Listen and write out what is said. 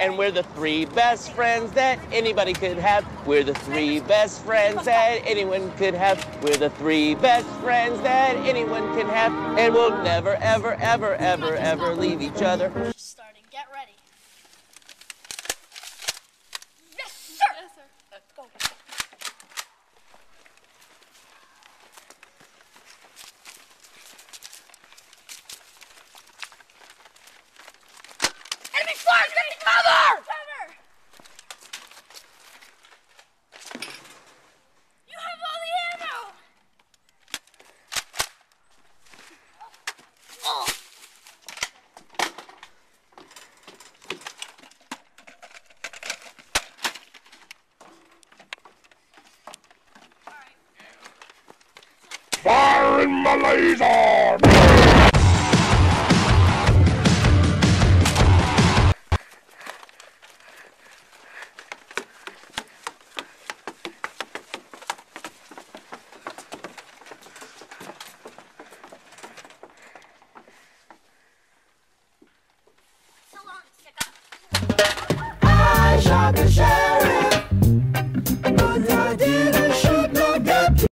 And we're the three best friends that anybody could have. We're the three best friends that anyone could have. We're the three best friends that anyone can have. And we'll never, ever, ever, ever, ever leave each other. Starting. Get ready. Yes, sir. Yes, sir. Let's go. Enemy fire! Get cover! Cover! You have all the ammo! Oh. Fire in my laser!